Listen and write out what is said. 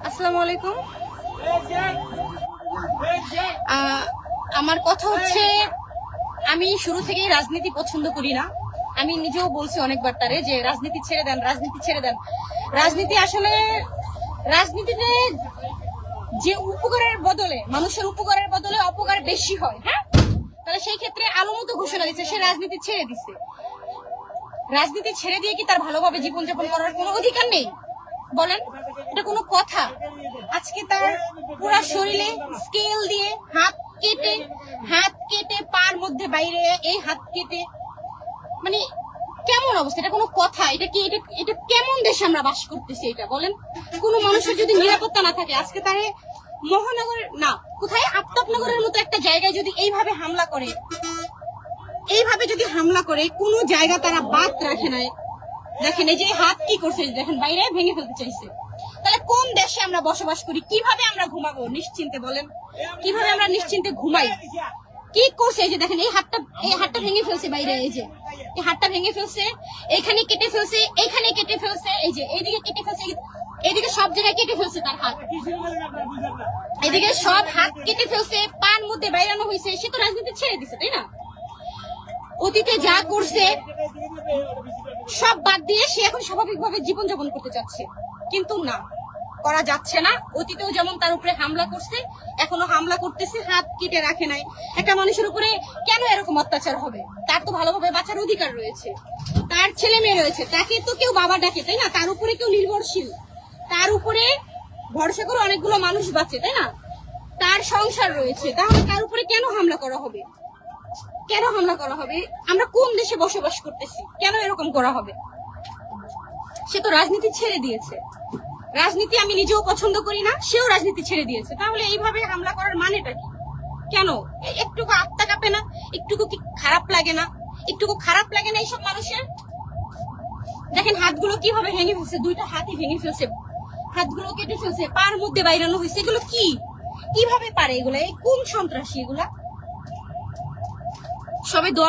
আসসালামু আলাইকুম। আমার কথা হচ্ছে, আমি শুরু থেকেই রাজনীতি পছন্দ করি না। আমি নিজেও বলছি অনেকবার তারে যে রাজনীতি ছেড়ে দেন, রাজনীতি ছেড়ে দেন। রাজনীতি আসলে, রাজনীতিতে যে উপকারের বদলে, মানুষের উপকারের বদলে অপকার বেশি হয়। হ্যাঁ, তাহলে সেই ক্ষেত্রে আলোমতো ঘোষণা দিচ্ছে সে রাজনীতি ছেড়ে দিচ্ছে। রাজনীতি ছেড়ে দিয়ে কি তার ভালোভাবে জীবনযাপন করার কোনো অধিকার নেই? বলেন, এটা কোনো কথা? আজকে তার পুরা শরীরে স্কেল দিয়ে হাত কেটে পার মধ্যে বাইরে এই হাত কেটে, মানে কেমন অবস্থা? এটা কোনো কথা? এটা কি, এটা কেমন দেশে আমরা বাস করতেছি? এটা বলেন, কোনো মানুষের যদি নিরাপত্তা না থাকে, আজকে তারে মহানগর না কোথায় আফতাবনগরের মতো একটা জায়গায় যদি এইভাবে হামলা করে, কোনো জায়গা তারা বাদ রাখে নাই। দেখেন এই যে হাত কি করছে, দেখেন বাইরে ভেঙে ফেলতে চাইছে। তাহলে কোন দেশে আমরা বসবাস করি? কিভাবে আমরা ঘুমাবো নিশ্চিন্তে? বলেন, কিভাবে আমরা নিশ্চিন্তে ঘুমাই? কি করছে? এই যে দেখেন এই হাতটা ভেঙে ফেলছে বাইরে, এই যে এই হাতটা ভেঙে ফেলছে, এখানে কেটে ফেলছে, এইখানে কেটে ফেলছে, এই যে এইদিকে কেটে ফেলছে, এদিকে সব জায়গায় কেটে ফেলছে তার হাত, এদিকে সব হাত কেটে ফেলছে, পান মধ্যে বাইরানো হয়েছে। সে তো রাজনীতি ছেড়ে দিছে, তাই না? অতীতে যা করছে সব বাদ দিয়ে সে এখন স্বাভাবিকভাবে জীবনযাপন করতে চাচ্ছে, কিন্তু না, করা যাচ্ছে না। অতীতেও যেমন তার উপরে হামলা করছে, এখনো হামলা করতেছে, হাত কেটে রাখে নাই। একটা মানুষের উপরে কেন এরকম অত্যাচার হবে? তার তো ভালোভাবে বাঁচার অধিকার রয়েছে, তার ছেলে মেয়ে রয়েছে, তাকে তো কেউ বাবা ডাকে, তাই না? তার উপরে কেউ নির্ভরশীল, তার উপরে ভরসা করে অনেকগুলো মানুষ বাঁচে, তাই না? তার সংসার রয়েছে, তাহলে তার উপরে কেন হামলা করা হবে? কেন হামলা করা হবে? আমরা কোন দেশে বসবাস করতেছি? কেন এরকম করা হবে? সে তো রাজনীতি ছেড়ে দিয়েছে। রাজনীতি আমি নিজেও পছন্দ করি না, সেও রাজনীতি ছেড়ে দিয়েছে। তাহলে এইভাবে হামলা করার মানেটা কি? কেন? একটুকু আত্মা কাঁপে না? একটুকু কি খারাপ লাগে না? এইসব মানুষের? দেখেন হাতগুলো কিভাবে ভেঙে ফেলছে, দুইটা হাতই ভেঙে ফেলছে, হাতগুলো কেটে ফেলছে, পার মধ্যে বাইরানো হয়েছে। এগুলো কি, কিভাবে পারে এগুলা? এই কোন সন্ত্রাসী এগুলা? সবাই দোয়া